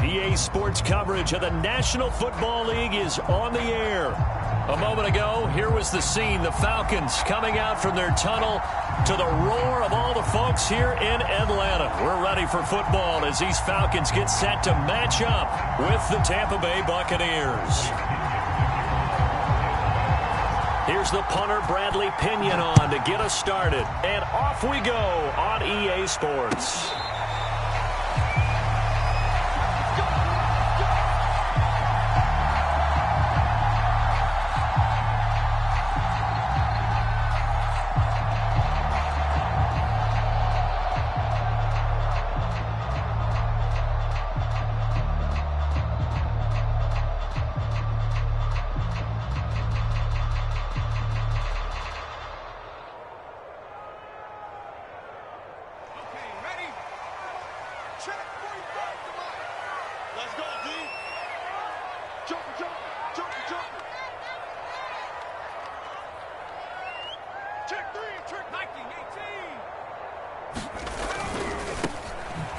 EA Sports coverage of the National Football League is on the air. A moment ago, here was the scene. The Falcons coming out from their tunnel to the roar of all the folks here in Atlanta. We're ready for football as these Falcons get set to match up with the Tampa Bay Buccaneers. Here's the punter, Bradley Pinion, on to get us started. And off we go on EA Sports.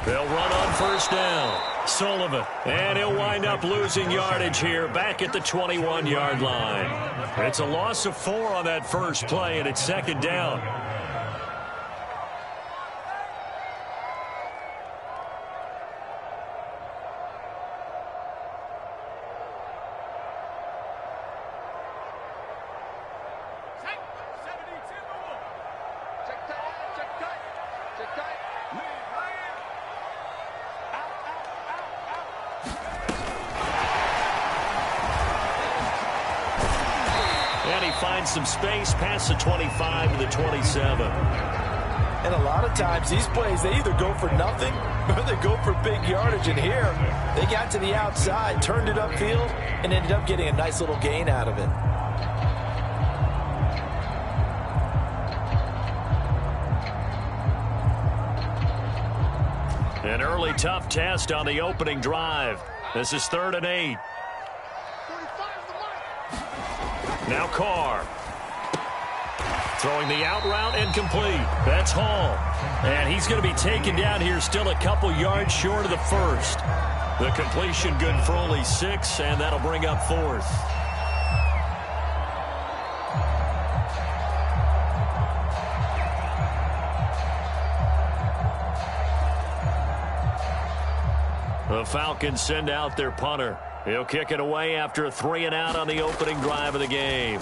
They'll run on first down. Sullivan. And he'll wind up losing yardage here back at the 21-yard line. It's a loss of 4 on that first play, and it's second down. Some space past the 25 to the 27. And a lot of times these plays, they either go for nothing or they go for big yardage. And here, they got to the outside, turned it upfield, and ended up getting a nice little gain out of it. An early tough test on the opening drive. This is 3rd and 8. Now Carr. Throwing the out route incomplete. That's Hall. And he's going to be taken down here still a couple yards short of the first. The completion good for only 6, and that'll bring up 4th. The Falcons send out their punter. He'll kick it away after a 3-and-out on the opening drive of the game.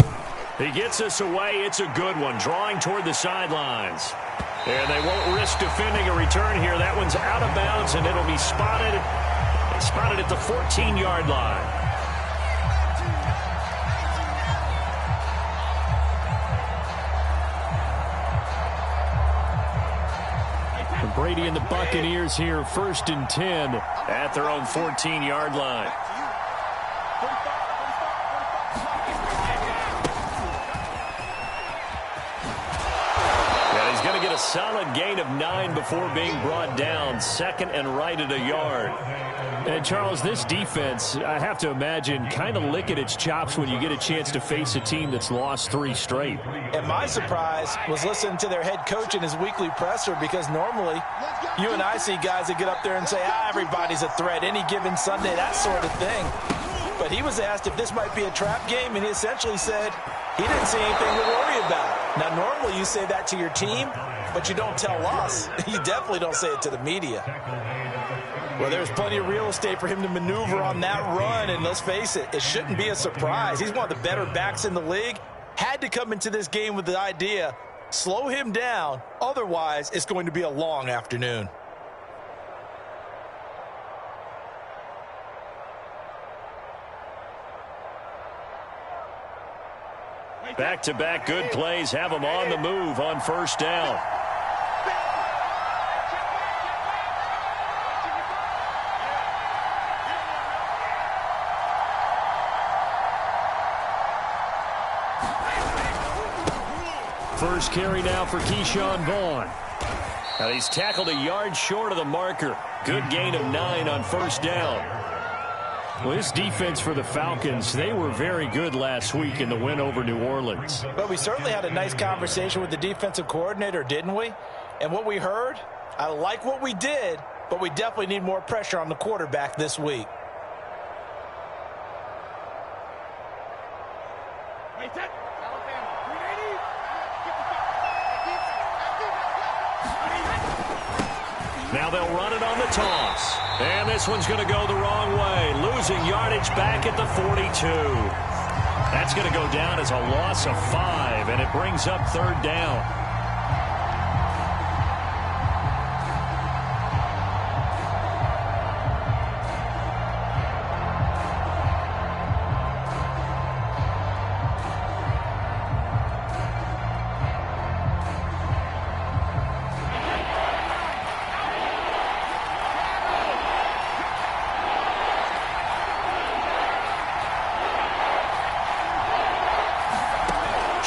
He gets us away. It's a good one, drawing toward the sidelines. And they won't risk defending a return here. That one's out of bounds, and it'll be spotted at the 14-yard line. Brady and the Buccaneers here, 1st and 10 at their own 14-yard line. A solid gain of 9 before being brought down. 2nd and right at a yard. And Charles, this defense, I have to imagine, kind of licking its chops when you get a chance to face a team that's lost 3 straight. And my surprise was listening to their head coach in his weekly presser, because normally you and I see guys that get up there and say, everybody's a threat any given Sunday, that sort of thing. But he was asked if this might be a trap game, and he essentially said he didn't see anything to worry about. Now, normally you say that to your team, but you don't tell us. You definitely don't say it to the media. Well, there's plenty of real estate for him to maneuver on that run, and let's face it, it shouldn't be a surprise. He's one of the better backs in the league. Had to come into this game with the idea, slow him down, otherwise it's going to be a long afternoon. Back-to-back good plays have them on the move on first down. First carry now for Keyshawn Vaughn. Now he's tackled a yard short of the marker. Good gain of 9 on first down. Well, this defense for the Falcons, they were very good last week in the win over New Orleans. But we certainly had a nice conversation with the defensive coordinator, didn't we? And what we heard, I like what we did, but we definitely need more pressure on the quarterback this week. Now they'll run it on the toss. And this one's going to go the wrong way. Losing yardage back at the 42. That's going to go down as a loss of 5, and it brings up 3rd down.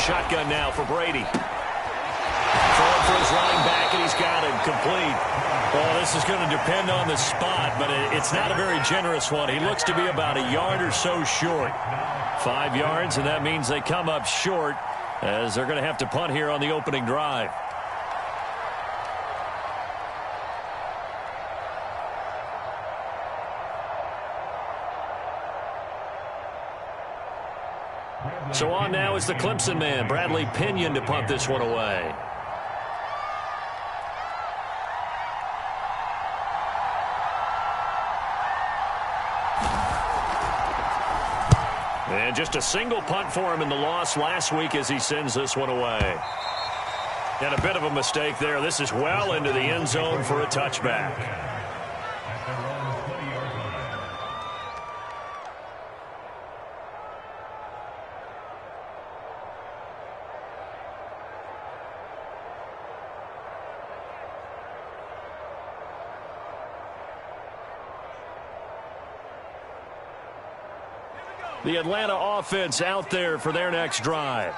Shotgun now for Brady. Throwing for his running back, and he's got it complete. Well, this is going to depend on the spot, but it's not a very generous one. He looks to be about a yard or so short. 5 yards, and that means they come up short as they're going to have to punt here on the opening drive. So on now is the Clemson man, Bradley Pinion, to punt this one away. And just a single punt for him in the loss last week as he sends this one away. And a bit of a mistake there. This is well into the end zone for a touchback. The Atlanta offense out there for their next drive.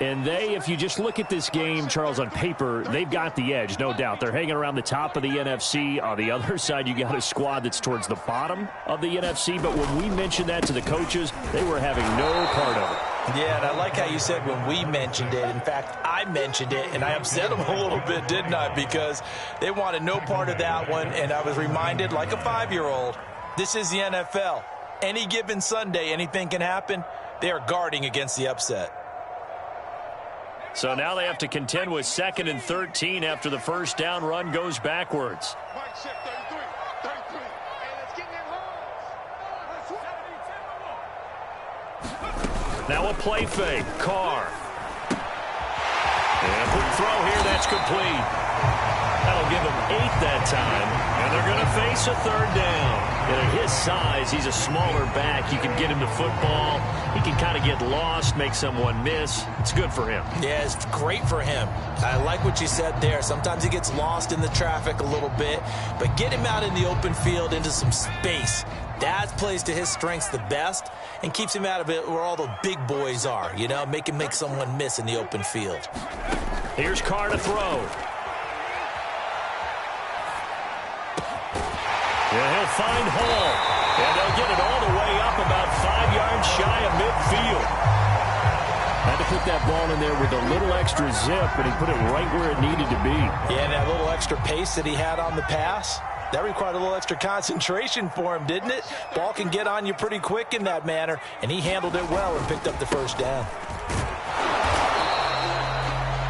And if you just look at this game, Charles, on paper, they've got the edge, no doubt. They're hanging around the top of the NFC. On the other side, you got a squad that's towards the bottom of the NFC. But when we mentioned that to the coaches, they were having no part of it. Yeah, and I like how you said when we mentioned it. In fact, I mentioned it, and I upset them a little bit, didn't I? Because they wanted no part of that one, and I was reminded, like a 5-year-old, this is the NFL. Any given Sunday, anything can happen. They are guarding against the upset. So now they have to contend with 2nd and 13 after the first down run goes backwards. Now a play fake. Carr. And a quick throw here. That's complete. That'll give him 8 that time. And they're going to face a 3rd down. And at his size, he's a smaller back. You can get him to football. He can kind of get lost, make someone miss. It's good for him. Yeah, it's great for him. I like what you said there. Sometimes he gets lost in the traffic a little bit. But get him out in the open field into some space. That plays to his strengths the best and keeps him out of it where all the big boys are. You know, make him make someone miss in the open field. Here's Carr to throw. And he'll find Hall. And they'll get it all the way up about 5 yards shy of midfield. Had to put that ball in there with a little extra zip, and he put it right where it needed to be. Yeah, and that little extra pace that he had on the pass, that required a little extra concentration for him, didn't it? Ball can get on you pretty quick in that manner, and he handled it well and picked up the first down.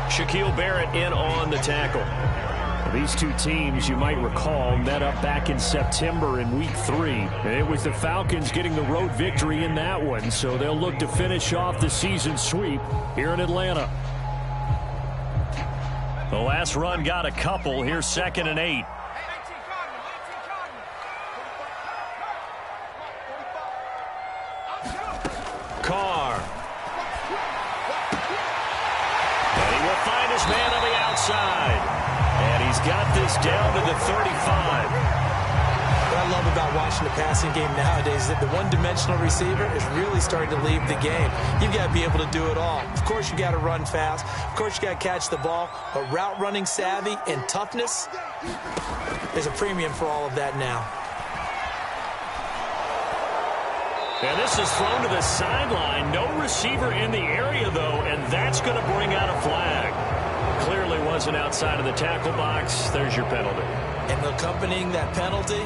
Shaquille Barrett in on the tackle. These two teams, you might recall, met up back in September in Week 3. It was the Falcons getting the road victory in that one, so they'll look to finish off the season sweep here in Atlanta. The last run got a couple. Here's 2nd and 8. Carr. And he will find his man on the outside. And he's got this down to the 35. What I love about watching the passing game nowadays is that the one-dimensional receiver is really starting to leave the game. You've got to be able to do it all. Of course, you got to run fast. Of course, you got to catch the ball. But route running savvy and toughness, there's a premium for all of that now. And this is thrown to the sideline. No receiver in the area, though, and that's going to bring out a flag. clearly wasn't outside of the tackle box. There's your penalty. And accompanying that penalty,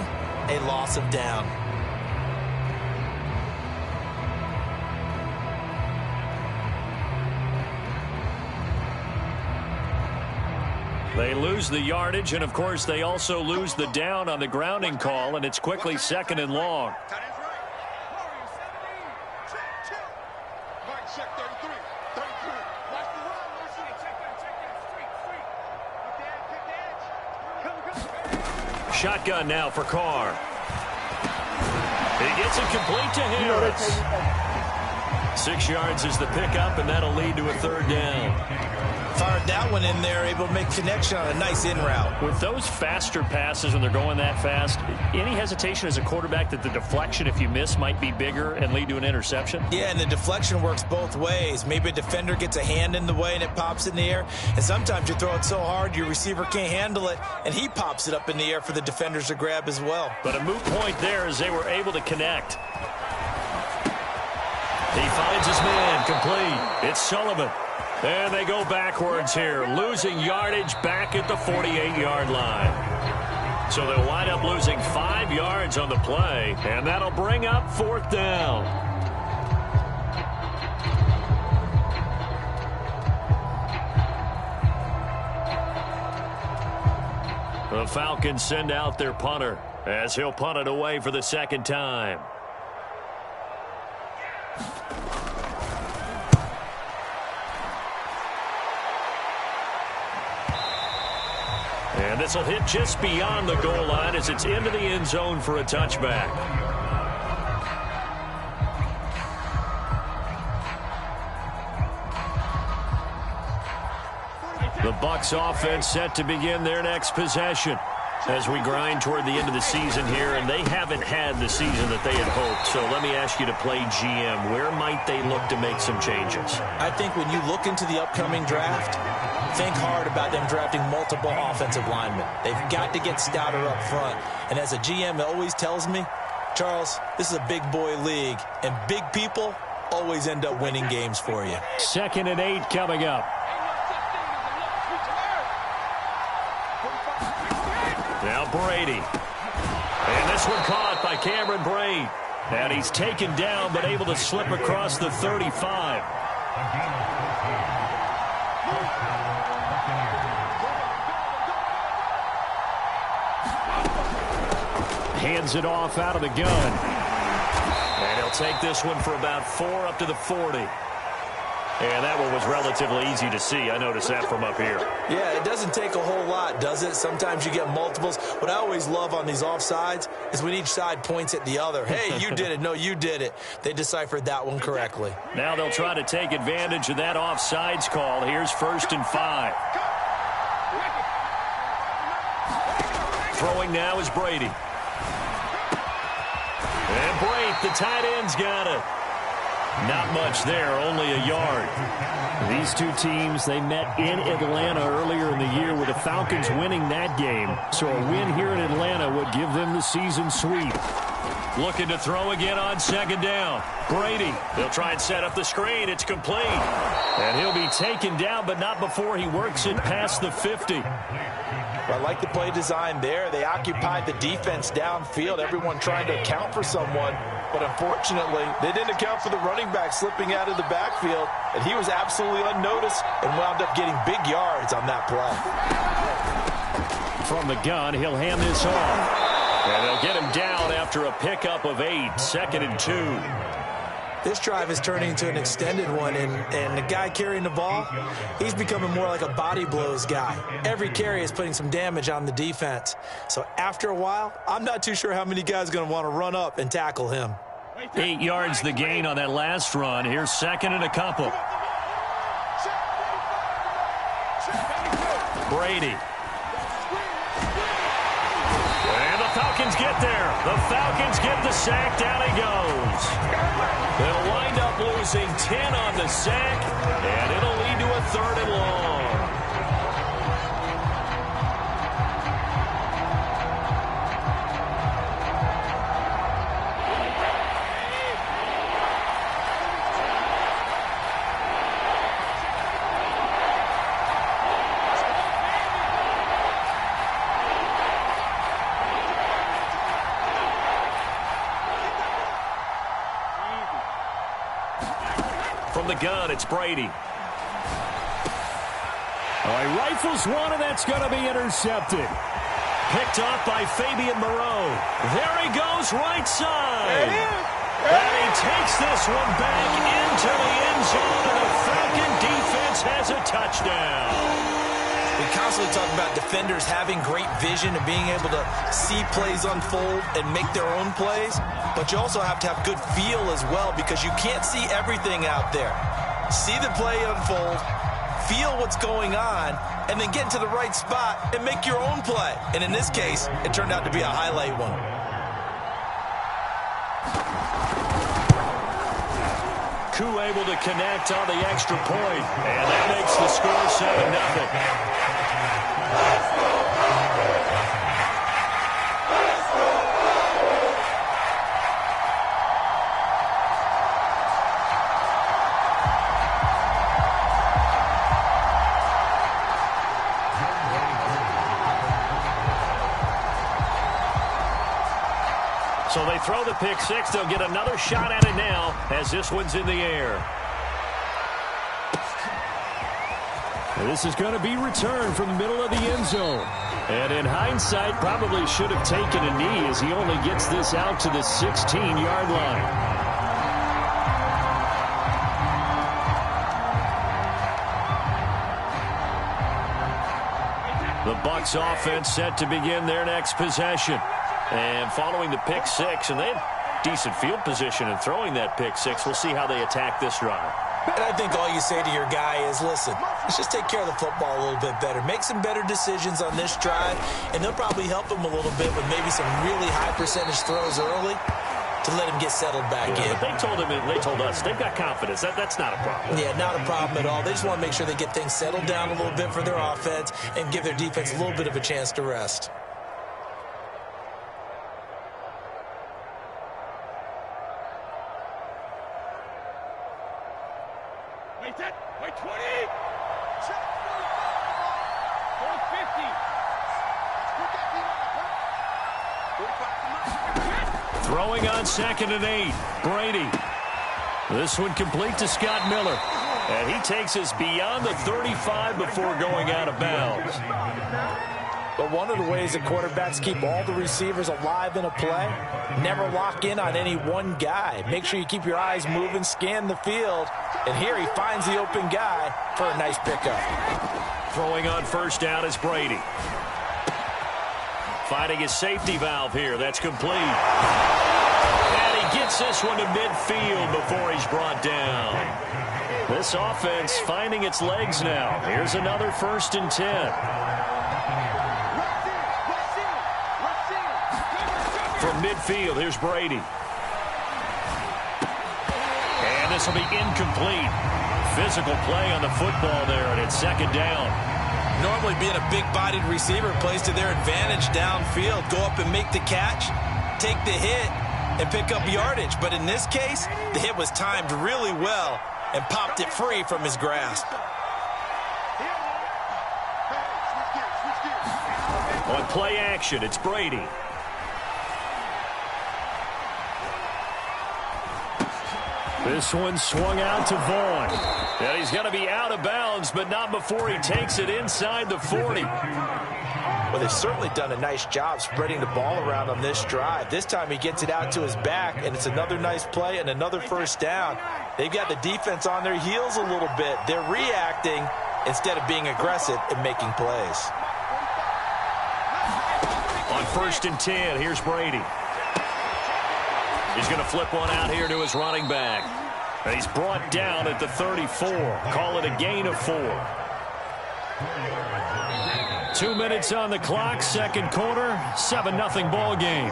a loss of down. They lose the yardage, and, of course, they also lose the down on the grounding call, and it's quickly 2nd and long. Shotgun now for Carr. He gets it complete to Harris. 6 yards is the pickup, and that'll lead to a 3rd down. Fired that one in there, able to make connection on a nice in route. With those faster passes when they're going that fast, any hesitation as a quarterback that the deflection, if you miss, might be bigger and lead to an interception? Yeah, and the deflection works both ways. Maybe a defender gets a hand in the way and it pops in the air. And sometimes you throw it so hard your receiver can't handle it, and he pops it up in the air for the defenders to grab as well. But a moot point there as they were able to connect. He finds his man, complete. It's Sullivan. And they go backwards here, losing yardage back at the 48-yard line. So they'll wind up losing 5 yards on the play, and that'll bring up 4th down. The Falcons send out their punter as he'll punt it away for the 2nd time. And this will hit just beyond the goal line as it's into the end zone for a touchback. The Bucs offense set to begin their next possession as we grind toward the end of the season here, and they haven't had the season that they had hoped. So let me ask you to play GM. Where might they look to make some changes? I think when you look into the upcoming draft, think hard about them drafting multiple offensive linemen. They've got to get stouter up front. And as a GM, it always tells me, Charles, this is a big boy league, and big people always end up winning games for you. 2nd and 8 coming up. Now Brady. And this one caught by Cameron Brate. And he's taken down but able to slip across the 35. Hands it off out of the gun. And he'll take this one for about 4 up to the 40. And that one was relatively easy to see. I noticed that from up here. Yeah, it doesn't take a whole lot, does it? Sometimes you get multiples. What I always love on these offsides is when each side points at the other. Hey, you did it. No, you did it. They deciphered that one correctly. Now they'll try to take advantage of that offsides call. Here's 1st and 5. Throwing now is Brady. And Brate, the tight end's got it. Not much there, only a yard. These two teams, they met in Atlanta earlier in the year with the Falcons winning that game. So a win here in Atlanta would give them the season sweep. Looking to throw again on 2nd down. Brady, they'll try and set up the screen. It's complete. And he'll be taken down, but not before he works it past the 50. I like the play design there. They occupied the defense downfield, everyone trying to account for someone. But unfortunately, they didn't account for the running back slipping out of the backfield, and he was absolutely unnoticed and wound up getting big yards on that play. From the gun, he'll hand this off. And they'll get him down after a pickup of 8, 2nd and 2. This drive is turning into an extended one, and the guy carrying the ball, he's becoming more like a body blows guy. Every carry is putting some damage on the defense. So after a while, I'm not too sure how many guys are going to want to run up and tackle him. 8 yards the gain on that last run. Here's 2nd and a couple. Brady. And the Falcons get there. The Falcons get the sack. Down he goes. They'll wind up losing 10 on the sack, and it'll lead to a 3rd and long. From the gun, it's Brady. Oh, he rifles one, and that's going to be intercepted. Picked off by Fabian Moreau. There he goes, right side. And he takes this one back into the end zone, and the Falcon defense has a touchdown. We constantly talk about defenders having great vision and being able to see plays unfold and make their own plays, but you also have to have good feel as well because you can't see everything out there. See the play unfold, feel what's going on, and then get to the right spot and make your own play. And in this case, it turned out to be a highlight one. Koo able to connect on the extra point, and that makes the score 7-0. So they throw the pick six. They'll get another shot at it now as this one's in the air. And this is going to be returned from the middle of the end zone. And in hindsight, probably should have taken a knee as he only gets this out to the 16-yard line. The Bucs offense set to begin their next possession. And following the pick six, and they had decent field position in throwing that pick six. We'll see how they attack this drive. And I think all you say to your guy is, listen, let's just take care of the football a little bit better. Make some better decisions on this drive, and they'll probably help him a little bit with maybe some really high percentage throws early to let him get settled back in. But they told us, they've got confidence. That's not a problem. Yeah, not a problem at all. They just want to make sure they get things settled down a little bit for their offense and give their defense a little bit of a chance to rest. Wait, 20. 450. Throwing on 2nd and 8. Brady. This one complete to Scott Miller. And he takes us beyond the 35 before going out of bounds. But one of the ways that quarterbacks keep all the receivers alive in a play, never lock in on any one guy. Make sure you keep your eyes moving, scan the field. And here he finds the open guy for a nice pickup. Throwing on first down is Brady. Finding his safety valve here. That's complete. And he gets this one to midfield before he's brought down. This offense finding its legs now. Here's another 1st and 10. From midfield, here's Brady. And this will be incomplete. Physical play on the football there, and it's 2nd down. Normally being a big-bodied receiver plays to their advantage downfield. Go up and make the catch, take the hit, and pick up yardage. But in this case, the hit was timed really well and popped it free from his grasp. On play action, it's Brady. This one swung out to Vaughn. And he's going to be out of bounds, but not before he takes it inside the 40. Well, they've certainly done a nice job spreading the ball around on this drive. This time he gets it out to his back, and it's another nice play and another 1st down. They've got the defense on their heels a little bit. They're reacting instead of being aggressive and making plays. On 1st and 10, here's Brady. He's going to flip one out here to his running back. And he's brought down at the 34. Call it a gain of 4. 2 minutes on the clock, 2nd quarter, 7-0 ball game.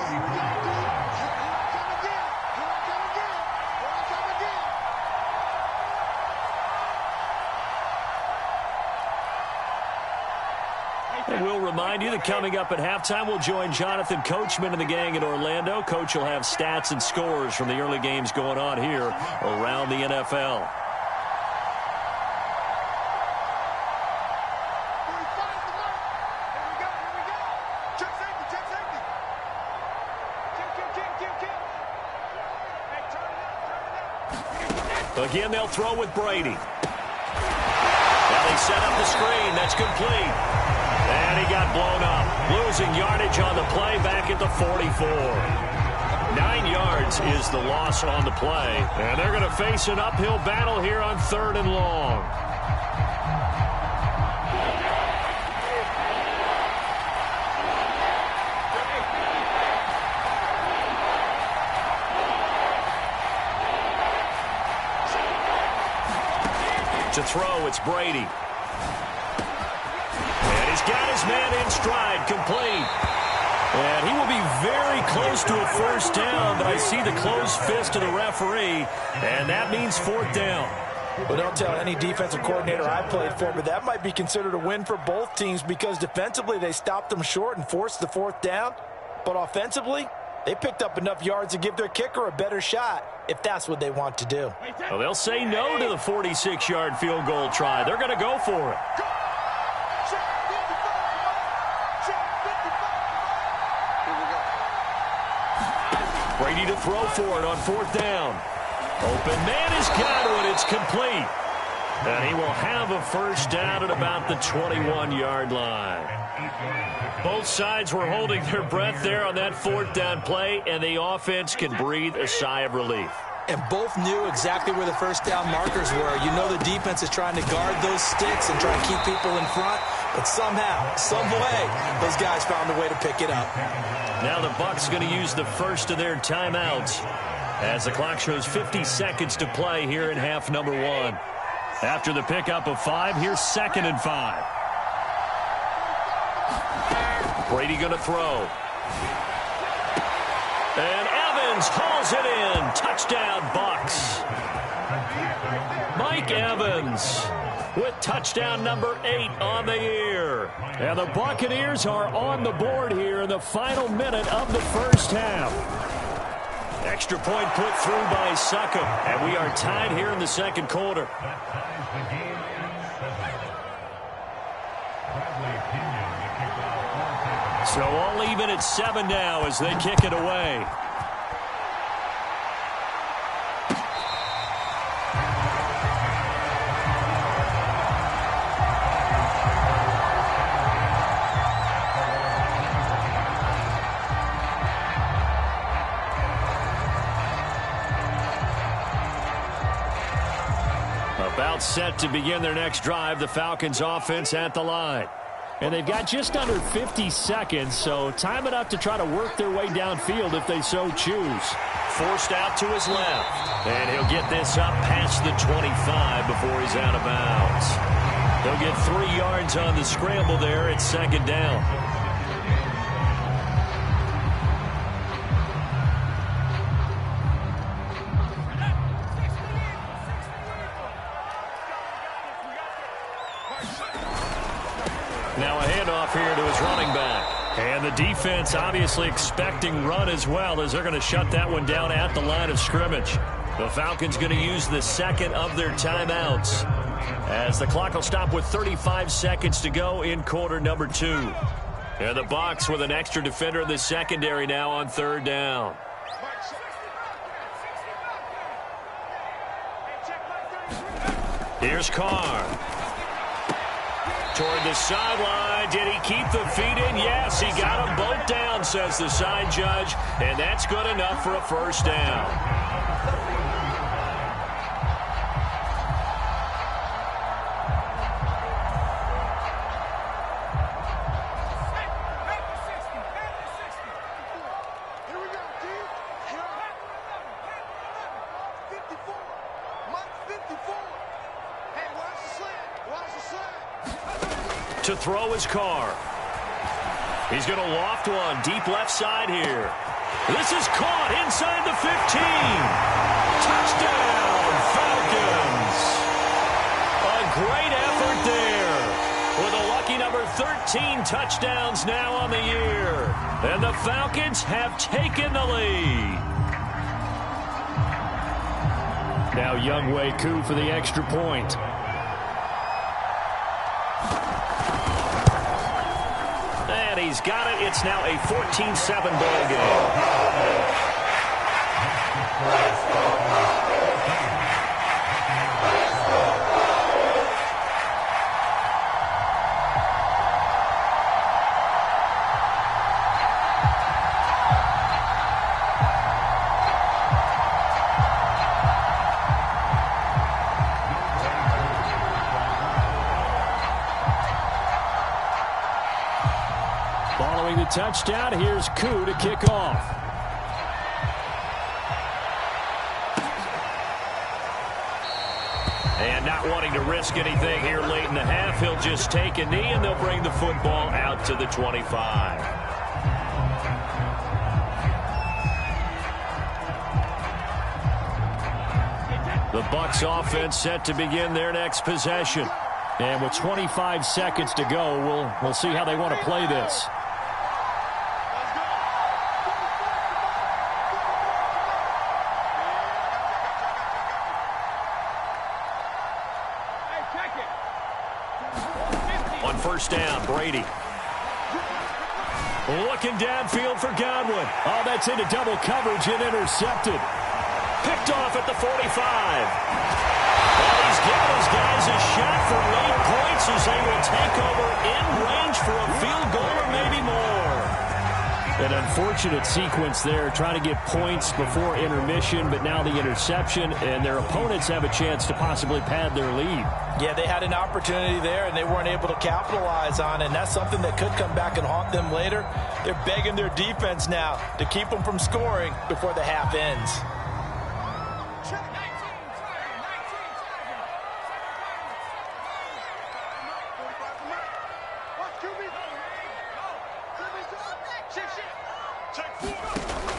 And we'll remind you that coming up at halftime, we'll join Jonathan Coachman and the gang in Orlando. Coach will have stats and scores from the early games going on here around the NFL. Again, they'll throw with Brady. Now they set up the screen. That's complete. And he got blown up. Losing yardage on the play back at the 44. 9 yards is the loss on the play. And they're going to face an uphill battle here on 3rd and long. To throw, it's Brady. And he's got his man in stride, complete. And he will be very close to a first down, but I see the closed fist of the referee, and that means 4th down. Well, don't tell any defensive coordinator I played for, but that might be considered a win for both teams because defensively they stopped them short and forced the 4th down. But offensively, they picked up enough yards to give their kicker a better shot if that's what they want to do. Well, they'll say no to the 46-yard field goal try. They're going to go for it. Brady to throw for it on 4th down. Open man has got it. It's complete. And he will have a first down at about the 21-yard line. Both sides were holding their breath there on that 4th down play, and the offense can breathe a sigh of relief. And both knew exactly where the first down markers were. You know the defense is trying to guard those sticks and try to keep people in front, but somehow, some way, those guys found a way to pick it up. Now the Bucs going to use the first of their timeouts as the clock shows 50 seconds to play here in half number 1. After the pickup of 5, here's 2nd and 5. Brady going to throw. And Evans hauls it in. Touchdown, Bucs. Mike Evans with touchdown number 8 on the year. And the Buccaneers are on the board here in the final minute of the first half. Extra point put through by Succop, and we are tied here in the second quarter. So all even at 7 now as they kick it away. About set to begin their next drive, the Falcons offense at the line. And they've got just under 50 seconds, so time enough to try to work their way downfield if they so choose. Forced out to his left. And he'll get this up past the 25 before he's out of bounds. He'll get 3 yards on the scramble there at 2nd down. Now a handoff here to his running back. And the defense obviously expecting run as well as they're going to shut that one down at the line of scrimmage. The Falcons going to use the second of their timeouts as the clock will stop with 35 seconds to go in quarter number 2. And the Bucs with an extra defender in the secondary now on 3rd down. Here's Carr. Toward the sideline. Did he keep the feet in? Yes, he got them both down, says the side judge. And that's good enough for a first down. To throw his Carr. He's going to loft one deep left side here. This is caught inside the 15. Touchdown, Falcons. A great effort there with a lucky number 13 touchdowns now on the year. And the Falcons have taken the lead. Now Younghoe Koo for the extra point. And he's got it. It's now a 14-7 ball game. Following the touchdown, here's Koo to kick off. And not wanting to risk anything here late in the half, he'll just take a knee, and they'll bring the football out to the 25. The Bucs offense set to begin their next possession. And with 25 seconds to go, we'll see how they want to play this. On first down, Brady. Looking downfield for Godwin. Oh, that's into double coverage and intercepted. Picked off at the 45. Well, he's giving his guys a shot for late points as they will take over in range for a field goal or maybe more. An unfortunate sequence there, trying to get points before intermission, but now the interception, and their opponents have a chance to possibly pad their lead. Yeah, they had an opportunity there, and they weren't able to capitalize on it, and that's something that could come back and haunt them later. They're begging their defense now to keep them from scoring before the half ends.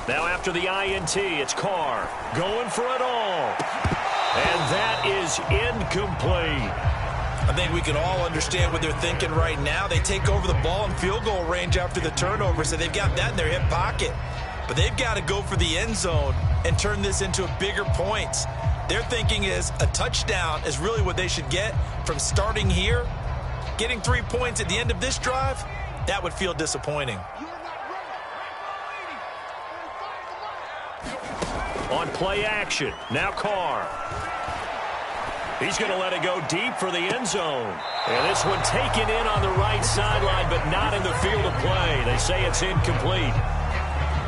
Now after the INT, it's Carr going for it all. And that is incomplete. I think we can all understand what they're thinking right now. They take over the ball in field goal range after the turnover, so they've got that in their hip pocket. But they've got to go for the end zone and turn this into bigger points. Their thinking is a touchdown is really what they should get from starting here. Getting 3 points at the end of this drive, that would feel disappointing. On play action, now Carr. He's going to let it go deep for the end zone. And this one taken in on the right sideline, but not in the field of play. They say it's incomplete.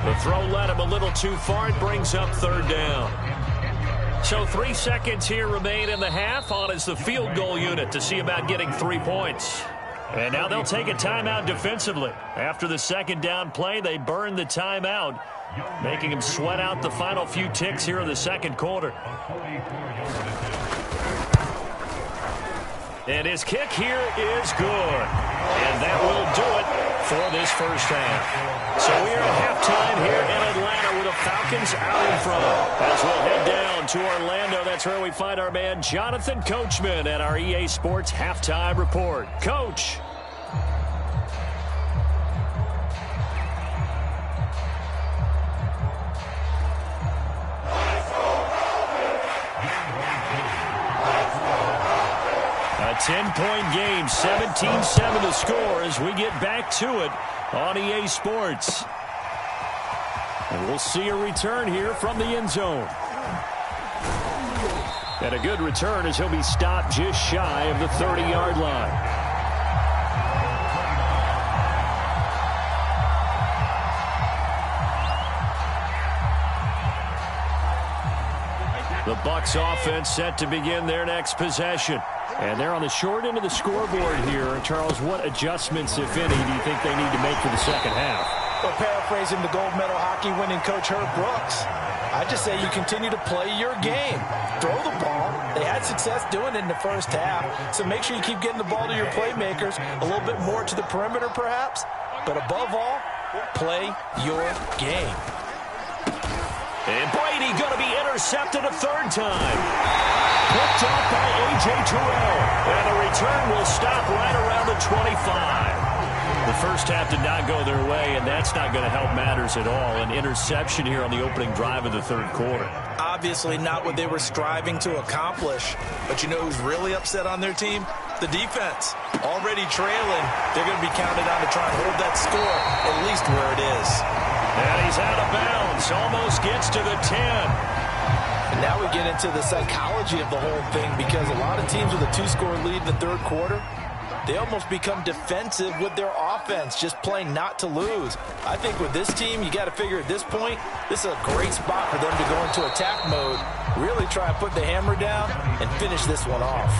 The throw led him a little too far. It brings up third down. So 3 seconds here remain in the half. On is the field goal unit to see about getting 3 points. And now they'll take a timeout defensively. After the second down play, they burn the timeout, making him sweat out the final few ticks here in the second quarter. And his kick here is good. And that will do it for this first half. So we are at halftime here in Atlanta with the Falcons out in front. As we'll head down to Orlando, that's where we find our man Jonathan Coachman at our EA Sports Halftime Report. Coach. A 10-point game, 17-7 the score as we get back to it on EA Sports. And we'll see a return here from the end zone. And a good return as he'll be stopped just shy of the 30-yard line. The Bucs offense set to begin their next possession. And they're on the short end of the scoreboard here. Charles, what adjustments, if any, do you think they need to make for the second half? Well, paraphrasing the gold medal hockey winning coach Herb Brooks, I just say you continue to play your game. Throw the ball. They had success doing it in the first half, so make sure you keep getting the ball to your playmakers, a little bit more to the perimeter perhaps, but above all, play your game. And Brady going to be intercepted a third time. Picked off by A.J. Terrell. And the return will stop right around the 25. The first half did not go their way, and that's not going to help matters at all. An interception here on the opening drive of the third quarter. Obviously not what they were striving to accomplish. But you know who's really upset on their team? The defense. Already trailing. They're going to be counted on to try and hold that score, at least where it is. And he's out of bounds. Almost gets to the 10. And now we get into the psychology of the whole thing, because a lot of teams with a 2-score lead in the third quarter, they almost become defensive with their offense, just playing not to lose. I think with this team, you got to figure at this point, this is a great spot for them to go into attack mode, really try and put the hammer down and finish this one off.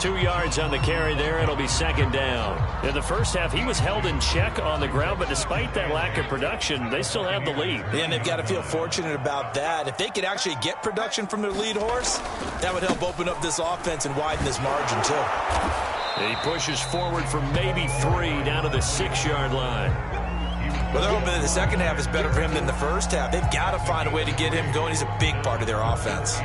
2 yards on the carry there. It'll be second down. In the first half, he was held in check on the ground, but despite that lack of production, they still have the lead. Yeah, and they've got to feel fortunate about that. If they could actually get production from their lead horse, that would help open up this offense and widen this margin, too. He pushes forward for maybe 3 down to the 6-yard line. Well, they're hoping that the second half is better for him than the first half. They've got to find a way to get him going. He's a big part of their offense.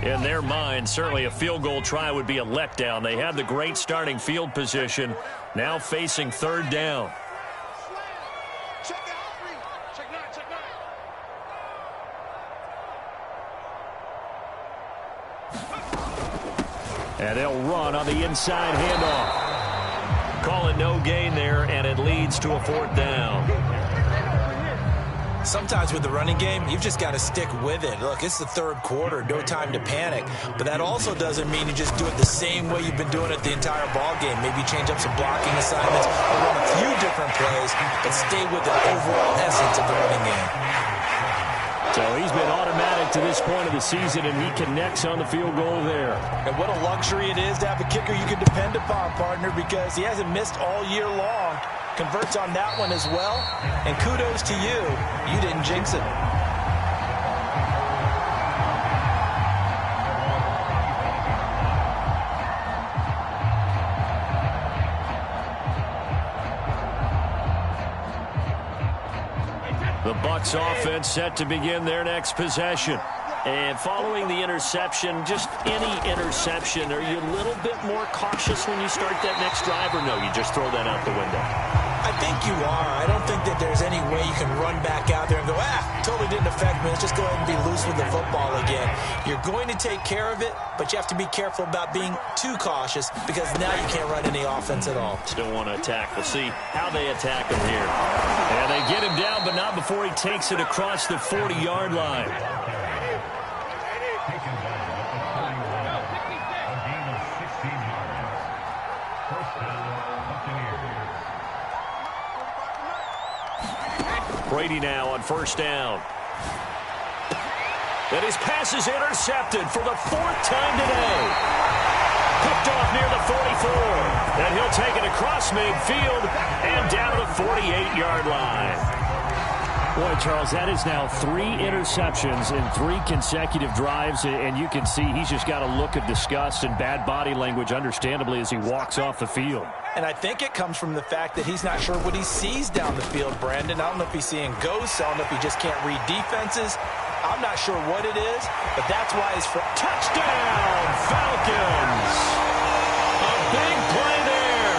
In their mind, certainly a field goal try would be a letdown. They have the great starting field position, now facing third down. And they'll run on the inside handoff. Call it no gain there, and it leads to a fourth down. Sometimes with the running game, you've just got to stick with it. Look, it's the third quarter, no time to panic. But that also doesn't mean you just do it the same way you've been doing it the entire ball game. Maybe change up some blocking assignments or run a few different plays, but stay with the overall essence of the running game. So he's been automatic to this point of the season, and he connects on the field goal there. And what a luxury it is to have a kicker you can depend upon, partner, because he hasn't missed all year long. Converts on that one as well. And kudos to you. You didn't jinx it. The Bucs offense set to begin their next possession. And following the interception, just any interception, are you a little bit more cautious when you start that next drive, or no, you just throw that out the window? I think you are. I don't think that there's any way you can run back out there and go, totally didn't affect me. Let's just go ahead and be loose with the football again. You're going to take care of it, but you have to be careful about being too cautious because now you can't run any offense at all. Still want to attack. We'll see how they attack him here. And they get him down, but not before he takes it across the 40-yard line. Brady now on first down. And his pass is intercepted for the 4th time today. Picked off near the 44. And he'll take it across midfield and down to the 48-yard line. Boy, Charles, that is now 3 interceptions in 3 consecutive drives, and you can see he's just got a look of disgust and bad body language, understandably, as he walks off the field. And I think it comes from the fact that he's not sure what he sees down the field, Brandon. I don't know if he's seeing ghosts. I don't know if he just can't read defenses. I'm not sure what it is, but that's why he's for touchdown, Falcons. A big play there.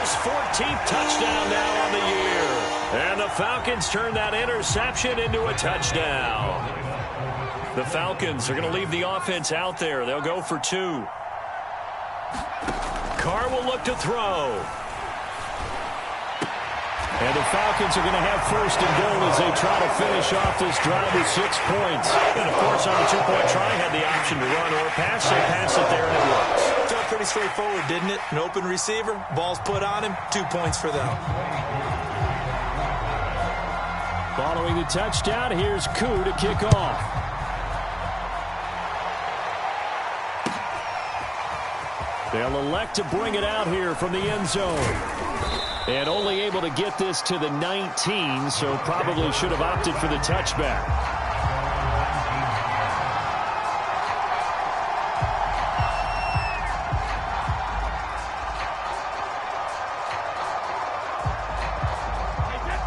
His 14th touchdown now on the year. And the Falcons turn that interception into a touchdown. The Falcons are going to leave the offense out there. They'll go for 2. Carr will look to throw. And the Falcons are going to have first and goal as they try to finish off this drive with 6 points. And, of course, on the 2-point try, had the option to run or pass. They pass it there, and it works. Felt pretty straightforward, didn't it? An open receiver, ball's put on him, 2 points for them. Following the touchdown, here's Koo to kick off. They'll elect to bring it out here from the end zone. And only able to get this to the 19, so probably should have opted for the touchback.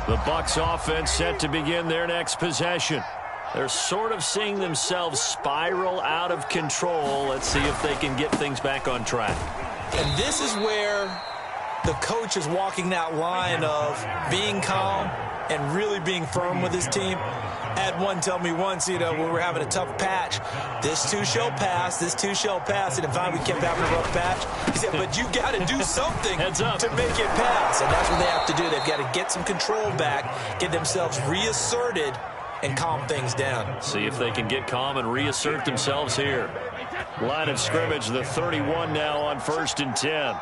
The Bucs offense set to begin their next possession. They're sort of seeing themselves spiral out of control. Let's see if they can get things back on track. And this is where the coach is walking that line of being calm and really being firm with his team. Had one tell me once, when we're having a tough patch, this too shall pass, this too shall pass. And finally we kept having a rough patch. He said, but you got to do something to make it pass. And that's what they have to do. They've got to get some control back, get themselves reasserted, and calm things down. See if they can get calm and reassert themselves here. Line of scrimmage, the 31 now on 1st and 10.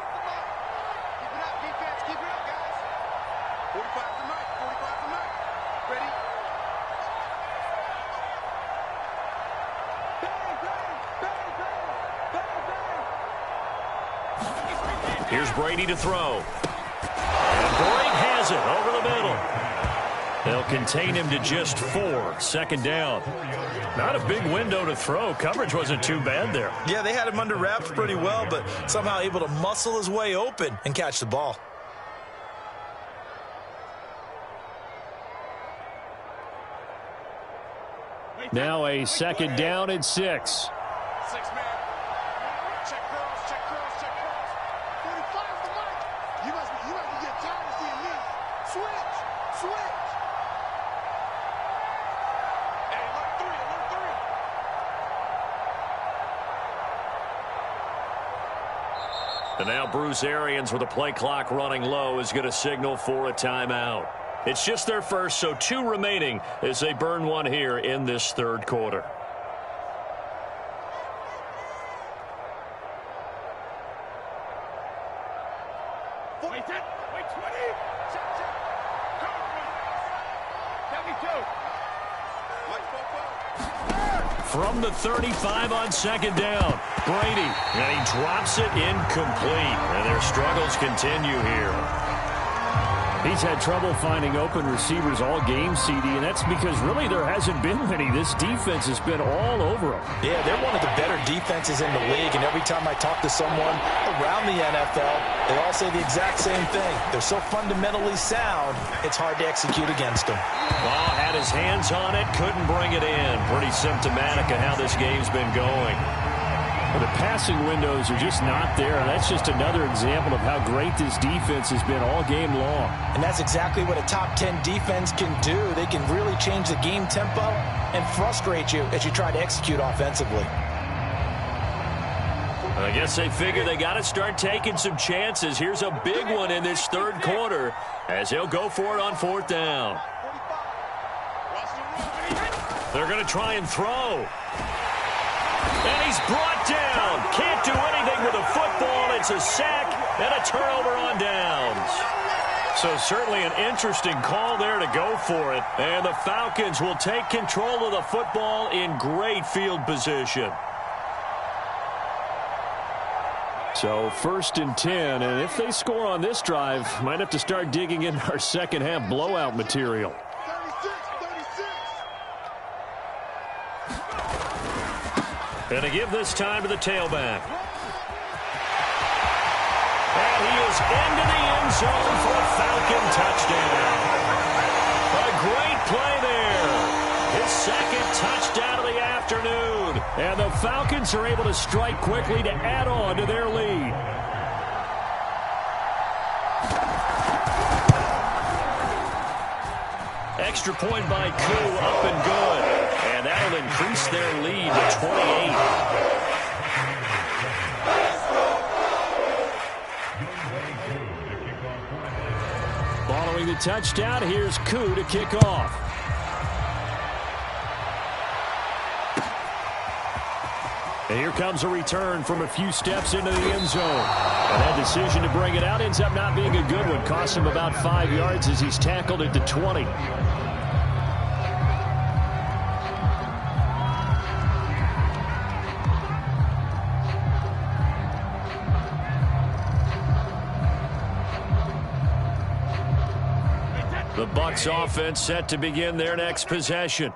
Here's Brady to throw. And Brady has it over the middle. They'll contain him to just 4. Second down. Not a big window to throw. Coverage wasn't too bad there. Yeah, they had him under wraps pretty well, but somehow able to muscle his way open and catch the ball. Now a second down and 6. 6 man. Check cross, check cross, check cross. 45 the mic. You must get tired of seeing me. Switch, switch. Hey, alert 3, alert 3. And now Bruce Arians with the play clock running low is going to signal for a timeout. It's just their first, so 2 remaining as they burn one here in this third quarter. Wait 10, wait 20. Check, check. Cover me. 72. From the 35 on second down, Brady, and he drops it incomplete. And their struggles continue here. He's had trouble finding open receivers all game, CD, and that's because really there hasn't been many. This defense has been all over him. Yeah, they're one of the better defenses in the league, and every time I talk to someone around the NFL, they all say the exact same thing. They're so fundamentally sound, it's hard to execute against them. Ball had his hands on it, couldn't bring it in. Pretty symptomatic of how this game's been going. Well, the passing windows are just not there, and that's just another example of how great this defense has been all game long. And that's exactly what a top 10 defense can do. They can really change the game tempo and frustrate you as you try to execute offensively. I guess they figure they got to start taking some chances. Here's a big one in this third quarter as they'll go for it on 4th down. They're going to try and throw. And he's brought down. Can't do anything with a football. It's a sack and a turnover on downs. So certainly an interesting call there to go for it. And the Falcons will take control of the football in great field position. So 1st and 10, and if they score on this drive, might have to start digging in our second half blowout material. 36, 36. And to give this time to the tailback. And he is into the end zone for a Falcon touchdown. A great play there. His second touchdown of the afternoon. And the Falcons are able to strike quickly to add on to their lead. Extra point by Koo, up and good. And that'll increase their lead to 28. Following the touchdown, here's Koo to kick off. And here comes a return from a few steps into the end zone. And that decision to bring it out ends up not being a good one. Cost him about 5 yards as he's tackled at the 20. The Bucs offense set to begin their next possession.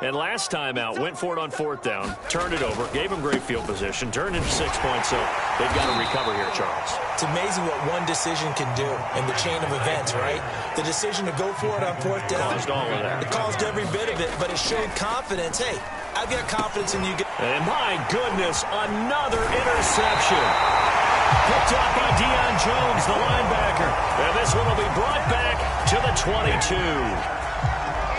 And last time out, went for it on 4th down, turned it over, gave them great field position, turned into 6 points, so they've got to recover here, Charles. It's amazing what one decision can do in the chain of events, right? The decision to go for it on 4th down. Caused all of that. It caused every bit of it, but it showed confidence. Hey, I've got confidence in you. And my goodness, another interception. Picked up by Deion Jones, the linebacker. And this one will be brought back to the 22.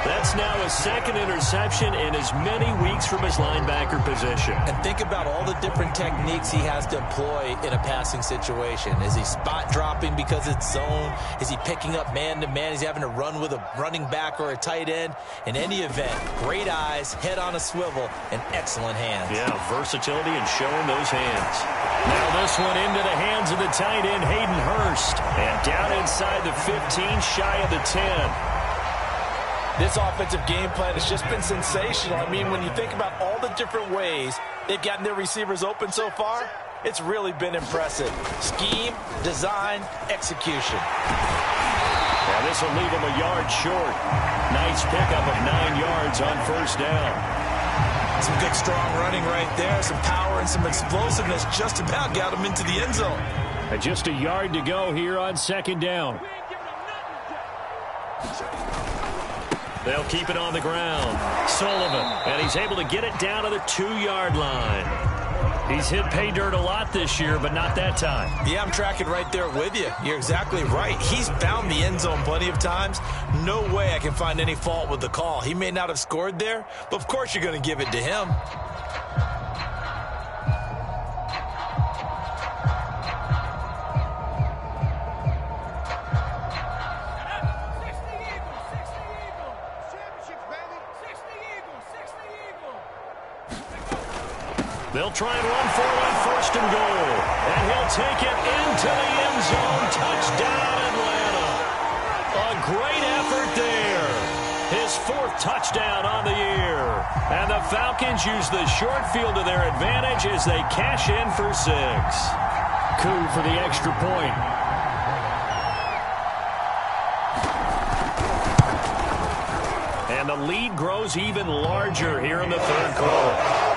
That's now his second interception in as many weeks from his linebacker position. And think about all the different techniques he has to employ in a passing situation. Is he spot dropping because it's zone? Is he picking up man-to-man? Is he having to run with a running back or a tight end? In any event, great eyes, head on a swivel, and excellent hands. Yeah, versatility and showing those hands. Now this one into the hands of the tight end, Hayden Hurst. And down inside the 15, shy of the 10. This offensive game plan has just been sensational. I mean, when you think about all the different ways they've gotten their receivers open so far, It's really been impressive. Scheme, design, execution. Yeah, this will leave him a yard short. Nice pickup of 9 yards on first down. Some good, strong running right there. Some power and some explosiveness just about got him into the end zone. And just a yard to go here on second down. They'll keep it on the ground. Sullivan, and he's able to get it down to the 2-yard line. He's hit pay dirt a lot this year, but not that time. Yeah, I'm tracking right there with you. You're exactly right. He's found the end zone plenty of times. No way I can find any fault with the call. He may not have scored there, but of course you're going to give it to him. They'll try and run for it on first and goal. And he'll take it into the end zone. Touchdown, Atlanta. A great effort there. His 4th touchdown on the year. And the Falcons use the short field to their advantage as they cash in for 6. Coup for the extra point. And the lead grows even larger here in the 3rd quarter.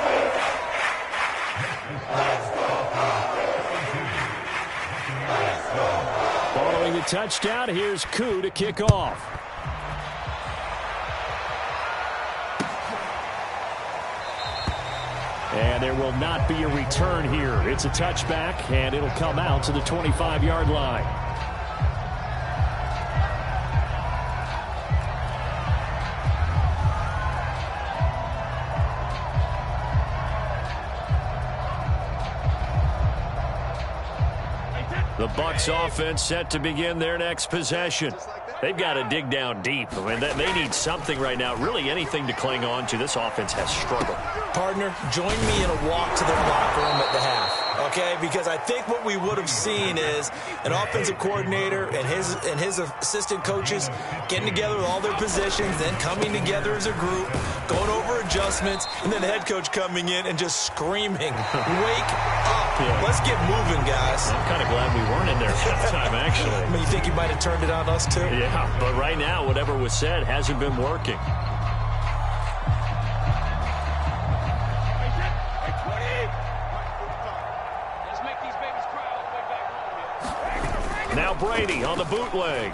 Following the touchdown, here's Koo to kick off. And there will not be a return here. It's a touchback, and it'll come out to the 25-yard line. The Bucs offense set to begin their next possession. They've got to dig down deep. I mean, they need something right now, really anything to cling on to. This offense has struggled. Partner, join me in a walk to their locker room at the half, okay? Because I think what we would have seen is an offensive coordinator and his assistant coaches getting together with all their positions, then coming together as a group, going over adjustments, and then the head coach coming in and just screaming, wake up. Yeah. Let's get moving, guys. I'm kind of glad we weren't in there at that time, actually. I mean, you think you might have turned it on us, too? Yeah, but right now, whatever was said hasn't been working. Now Brady on the bootleg.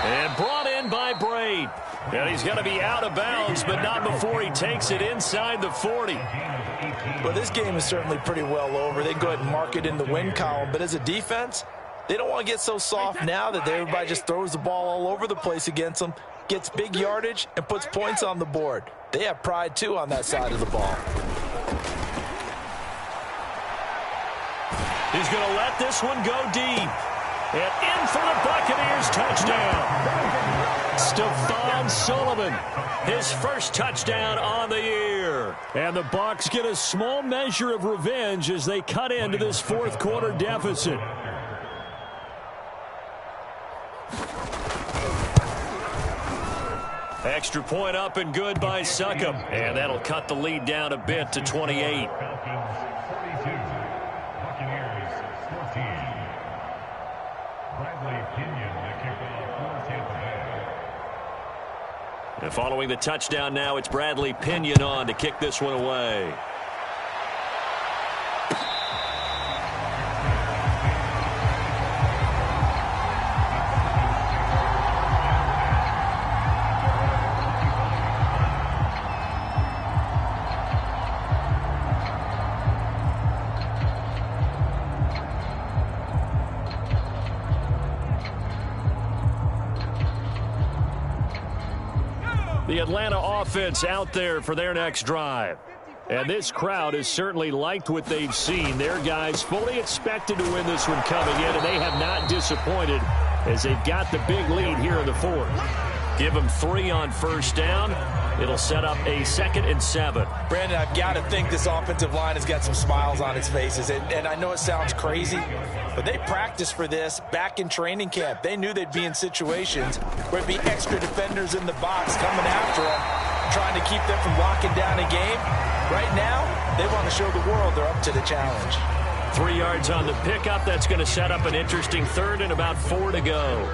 And brought in by Braid. And he's going to be out of bounds, but not before he takes it inside the 40. Well, this game is certainly pretty well over. They go ahead and mark it in the win column. But as a defense, they don't want to get so soft now that everybody just throws the ball all over the place against them, gets big yardage, and puts points on the board. They have pride, too, on that side of the ball. He's going to let this one go deep. And in for the Buccaneers touchdown. Stephon Sullivan, his first touchdown on the year. And the Bucs get a small measure of revenge as they cut into this 4th quarter deficit. Extra point up and good by Succop. And that'll cut the lead down a bit to 28. And following the touchdown now, it's Bradley Pinion on to kick this one away. The Atlanta offense out there for their next drive. And this crowd has certainly liked what they've seen. Their guys fully expected to win this one coming in, and they have not disappointed as they've got the big lead here in the 4th. Give them 3 on first down. It'll set up a 2nd and 7. Brandon, I've got to think this offensive line has got some smiles on its faces. And I know it sounds crazy, but they practiced for this back in training camp. They knew they'd be in situations where it'd be extra defenders in the box coming after them. trying to keep them from locking down a game. Right now, they want to show the world they're up to the challenge. 3 yards on the pickup. That's going to set up an interesting third and about 4 to go.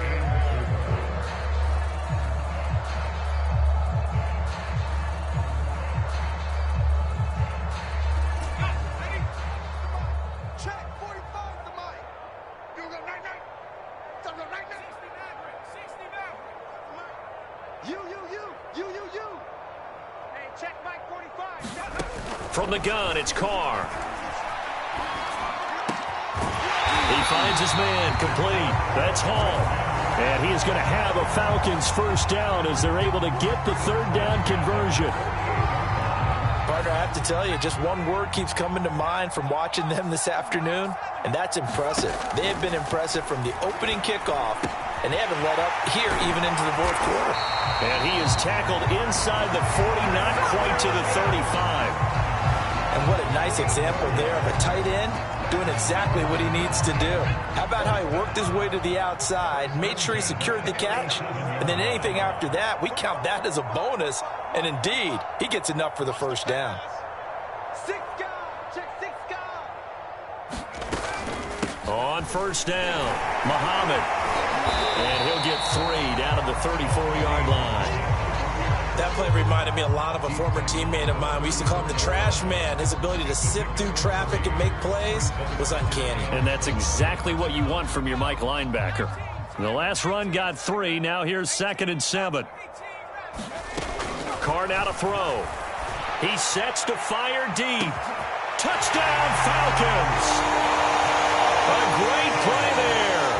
From the gun, it's Carr. He finds his man, complete. That's Hall. And he is going to have a Falcons first down as they're able to get the third down conversion. Partner, I have to tell you, just one word keeps coming to mind from watching them this afternoon, and that's impressive. They have been impressive from the opening kickoff, and they haven't let up here even into the fourth quarter. And he is tackled inside the 40, not quite to the 35. And what a nice example there of a tight end doing exactly what he needs to do. How about how he worked his way to the outside, made sure he secured the catch, and then anything after that, we count that as a bonus. And indeed, he gets enough for the first down. On first down, Muhammad. And he'll get 3 down at the 34-yard line. That play reminded me a lot of a former teammate of mine. We used to call him the trash man. His ability to sift through traffic and make plays was uncanny. And that's exactly what you want from your Mike linebacker. The last run got 3. Now here's 2nd and 7. Carr now to throw. He sets to fire deep. Touchdown, Falcons! A great play there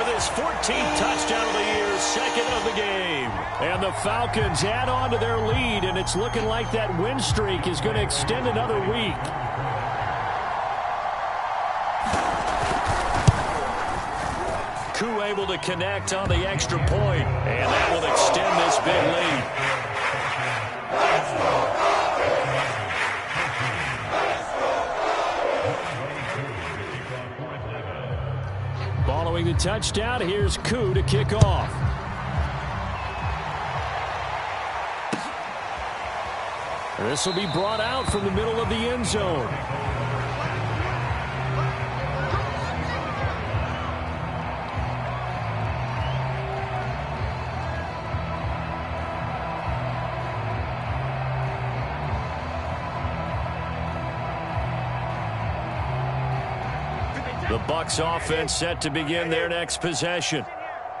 with his 14th touchdown of the year, 2nd of the game. And the Falcons add on to their lead, and it's looking like that win streak is going to extend another week. Koo able to connect on the extra point, and that will extend this big lead. Following the touchdown, here's Koo to kick off. This will be brought out from the middle of the end zone. The Bucs offense set to begin their next possession.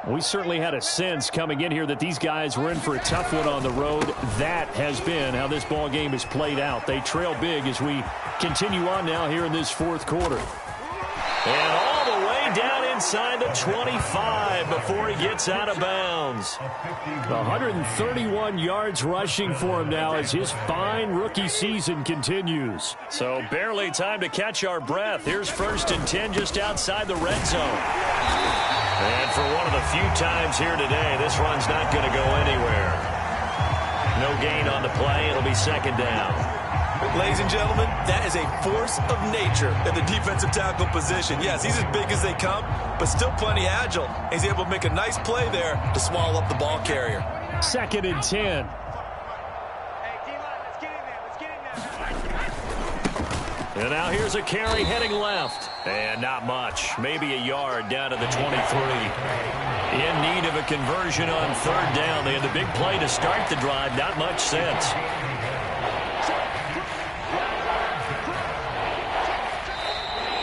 We certainly had a sense coming in here that these guys were in for a tough one on the road. That has been how this ball game has played out. They trail big as we continue on now here in this fourth quarter. And all the way down inside the 25 before he gets out of bounds. 131 yards rushing for him now as his fine rookie season continues. So barely time to catch our breath. Here's 1st and 10 just outside the red zone. And for one of the few times here today, this run's not going to go anywhere. No gain on the play. It'll be 2nd down. Ladies and gentlemen, that is a force of nature at the defensive tackle position. Yes, he's as big as they come, but still plenty agile. He's able to make a nice play there to swallow up the ball carrier. 2nd and 10. And now here's a carry heading left. And not much. Maybe a yard down to the 23. In need of a conversion on 3rd down. They had the big play to start the drive. Not much sense.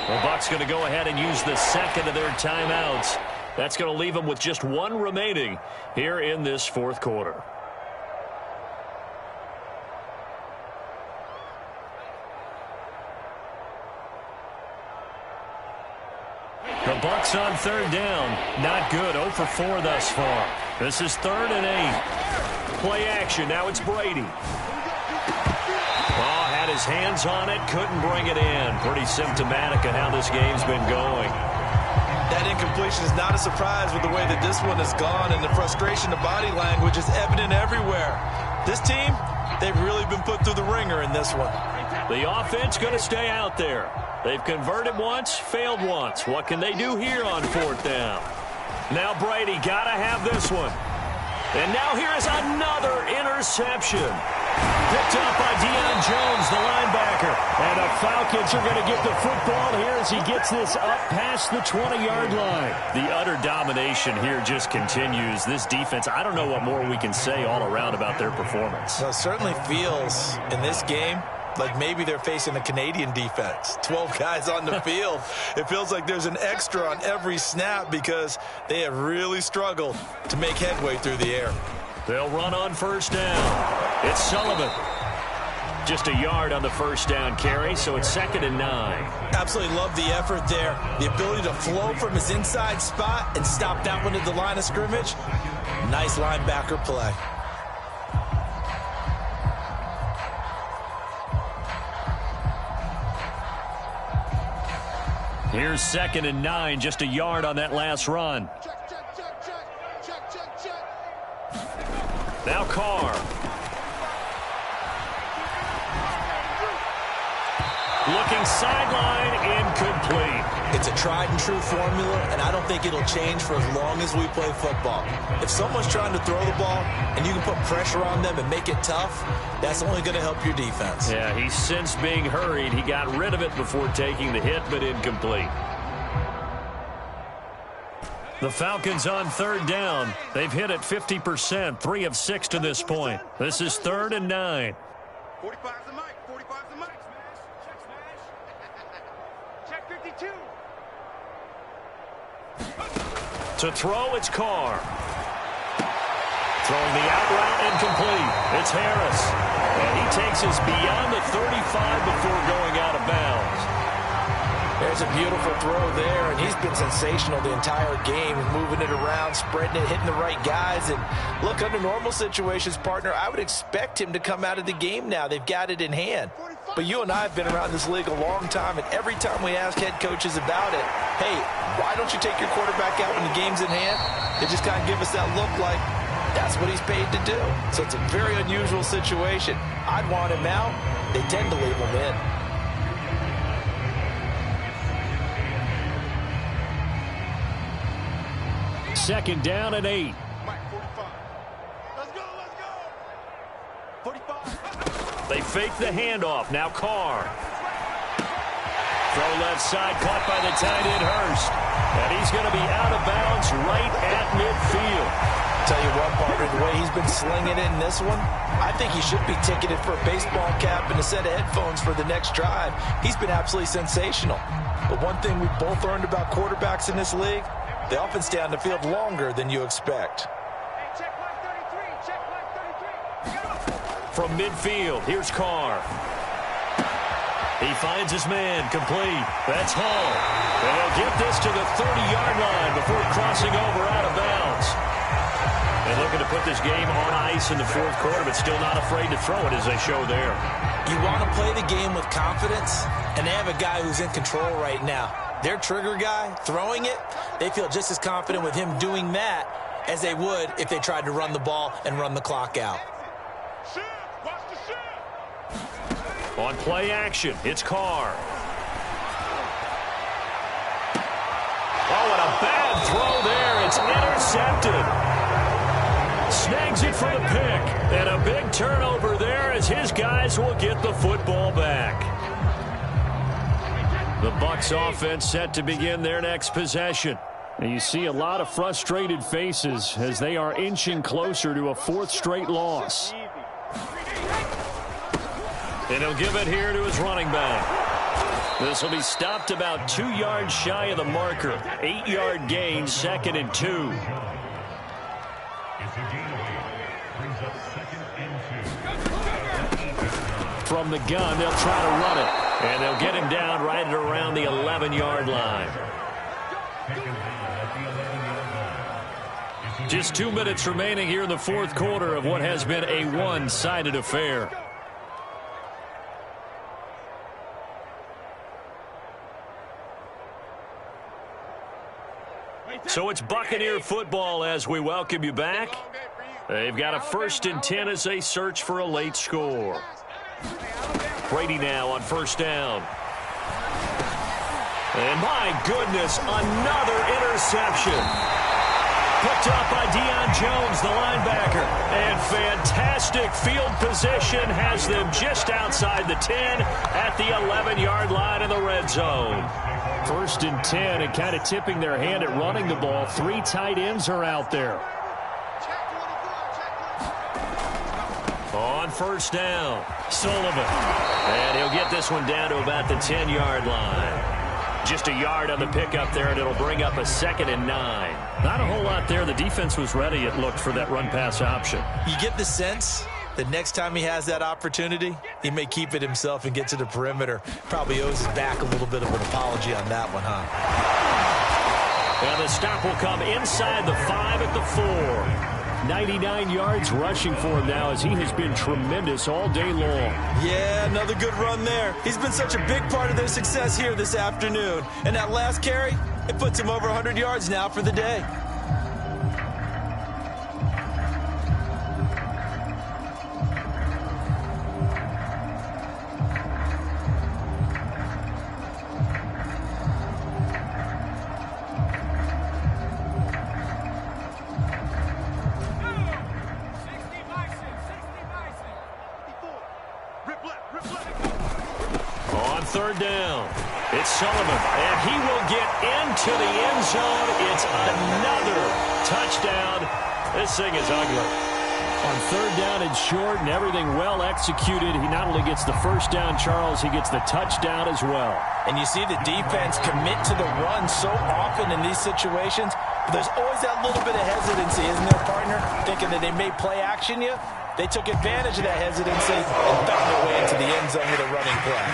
The Bucs going to go ahead and use the 2nd of their timeouts. That's going to leave them with just 1 remaining here in this fourth quarter. The Bucs on 3rd down. Not good. 0 for 4 thus far. This is 3rd and 8. Play action. Now it's Brady. Oh, had his hands on it. Couldn't bring it in. Pretty symptomatic of how this game's been going. That incompletion is not a surprise with the way that this one has gone, and the frustration of body language is evident everywhere. This team, they've really been put through the ringer in this one. The offense going to stay out there. They've converted once, failed once. What can they do here on 4th down? Now Brady got to have this one. And now here is another interception. interception. Picked up by Deion Jones, the linebacker. And the Falcons are going to get the football here as he gets this up past the 20-yard line. The utter domination here just continues. This defense, I don't know what more we can say all around about their performance. Well, it certainly feels in this game like maybe they're facing a Canadian defense. 12 guys on the field. It feels like there's an extra on every snap because they have really struggled to make headway through the air. They'll run on first down. It's Sullivan. Just a yard on the first down carry, so it's 2nd and 9. Absolutely love the effort there. The ability to flow from his inside spot and stop that one at the line of scrimmage. Nice linebacker play. Here's 2nd and 9, just a yard on that last run. Now Carr. Looking sideline, incomplete. It's a tried and true formula, and I don't think it'll change for as long as we play football. If someone's trying to throw the ball and you can put pressure on them and make it tough, that's only going to help your defense. Yeah, he's since being hurried. He got rid of it before taking the hit, but incomplete. The Falcons on 3rd down. They've hit it 50%, 3 of 6 to this point. This is 3rd and 9. 45's the mic. 45's the mic. Smash. Check 52. To throw, it's Carr. Throwing the out route, incomplete. It's Harris. And he takes us beyond the 35 before going out of bounds. There's a beautiful throw there, and he's been sensational the entire game, moving it around, spreading it, hitting the right guys. And look, under normal situations, partner, I would expect him to come out of the game now. They've got it in hand. But you and I have been around this league a long time, and every time we ask head coaches about it, hey, why don't you take your quarterback out when the game's in hand? They just kind of give us that look like that's what he's paid to do. So it's a very unusual situation. I'd want him out. They tend to leave him in. Second down and 8. Mike, 45. Let's go, let's go. 45. They fake the handoff. Now Carr. Throw left side, caught by the tight end Hurst. And he's going to be out of bounds right at midfield. Tell you what, partner, the way he's been slinging it in this one, I think he should be ticketed for a baseball cap and a set of headphones for the next drive. He's been absolutely sensational. But one thing we've both learned about quarterbacks in this league, they often stay on the field longer than you expect. Hey, check line 33. Check line 33. From midfield, here's Carr. He finds his man, complete. That's Hall. And he'll get this to the 30-yard line before crossing over out of bounds. And looking to put this game on ice in the 4th quarter, but still not afraid to throw it as they show there. You want to play the game with confidence, and they have a guy who's in control right now. Their trigger guy, throwing it, they feel just as confident with him doing that as they would if they tried to run the ball and run the clock out. Shift. Watch the shift. On play action, it's Carr. Oh, and a bad throw there. It's intercepted. Snags it for the pick. And a big turnover there as his guys will get the football back. The Bucs offense set to begin their next possession. And you see a lot of frustrated faces as they are inching closer to a 4th straight loss. And he'll give it here to his running back. This will be stopped about 2 yards shy of the marker. 8-yard gain, 2nd and 2. From the gun, they'll try to run it. And they'll get him down right at around the 11-yard line. Just 2 minutes remaining here in the 4th quarter of what has been a one-sided affair. So it's Buccaneer football as we welcome you back. They've got a 1st and 10 as they search for a late score. Brady now on 1st down. And my goodness, another interception. Picked up by Deion Jones, the linebacker. And fantastic field position has them just outside the 10 at the 11-yard line in the red zone. 1st and 10, and kind of tipping their hand at running the ball. 3 tight ends are out there. On 1st down, Sullivan. And he'll get this one down to about the 10-yard line. Just a yard on the pickup there, and it'll bring up a 2nd and 9. Not a whole lot there. The defense was ready, it looked, for that run-pass option. You get the sense that next time he has that opportunity, he may keep it himself and get to the perimeter. Probably owes his back a little bit of an apology on that one, huh? And the stop will come inside the 5 at the 4. 99 yards rushing for him now, as he has been tremendous all day long. Yeah, another good run there. He's been such a big part of their success here this afternoon. And that last carry, it puts him over 100 yards now for the day. On 3rd down, it's Sullivan, and he will get into the end zone. It's another touchdown. This thing is ugly. On 3rd down and short, and everything well executed. He not only gets the 1st down, Charles, he gets the touchdown as well. And you see the defense commit to the run so often in these situations. But there's always that little bit of hesitancy, isn't there, partner? Thinking that they may play action you. They took advantage of that hesitancy and found their way into the end zone with a running play.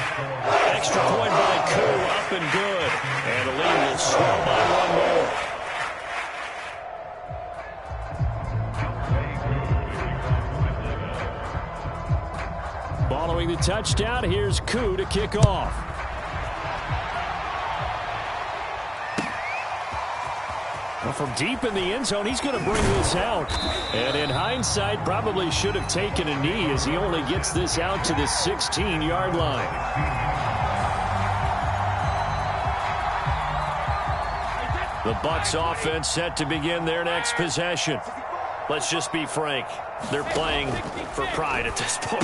Extra point by Koo, up and good. And the lead will swell by 1 more. Following the touchdown, here's Koo to kick off. Well, from deep in the end zone, he's going to bring this out. And in hindsight, probably should have taken a knee, as he only gets this out to the 16-yard line. The Bucs offense set to begin their next possession. Let's just be frank. They're playing for pride at this point.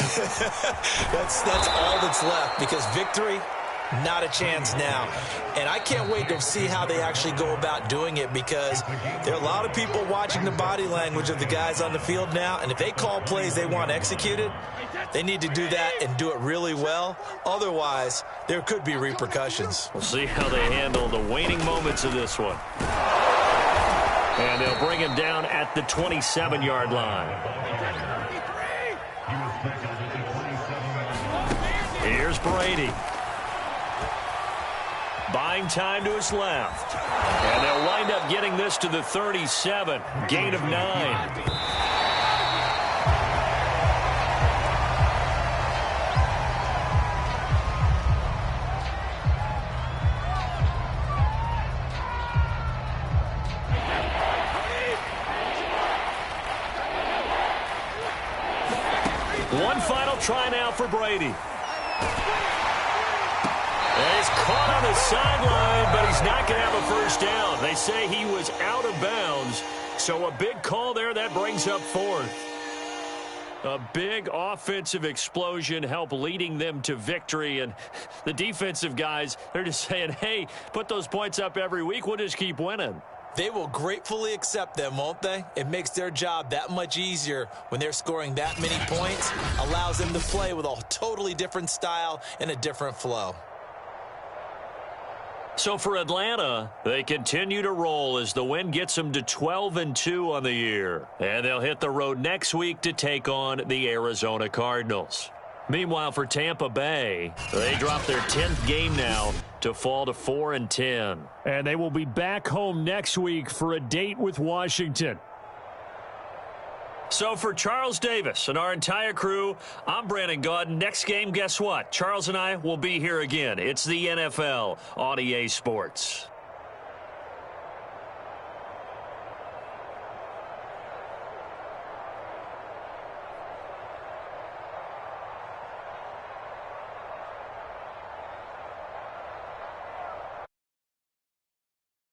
That's all that's left, because victory, not a chance now. And I can't wait to see how they actually go about doing it, because there are a lot of people watching the body language of the guys on the field now, and if they call plays they want executed, they need to do that and do it really well. Otherwise, there could be repercussions. We'll see how they handle the waning moments of this one. And they'll bring him down at the 27-yard line. Here's Brady. Buying time to his left. And they'll wind up getting this to the 37. Gain of 9. One final try now for Brady. And he's caught on the sideline, but he's not going to have a 1st down. They say he was out of bounds, so a big call there that brings up 4th. A big offensive explosion helped leading them to victory, and the defensive guys, they're just saying, hey, put those points up every week, we'll just keep winning. They will gratefully accept them, won't they? It makes their job that much easier when they're scoring that many points. Allows them to play with a totally different style and a different flow. So for Atlanta, they continue to roll as the win gets them to 12-2 on the year. And they'll hit the road next week to take on the Arizona Cardinals. Meanwhile, for Tampa Bay, they drop their 10th game now to fall to 4-10. And they will be back home next week for a date with Washington. So for Charles Davis and our entire crew, I'm Brandon Gaudin. Next game, guess what? Charles and I will be here again. It's the NFL on EA Sports.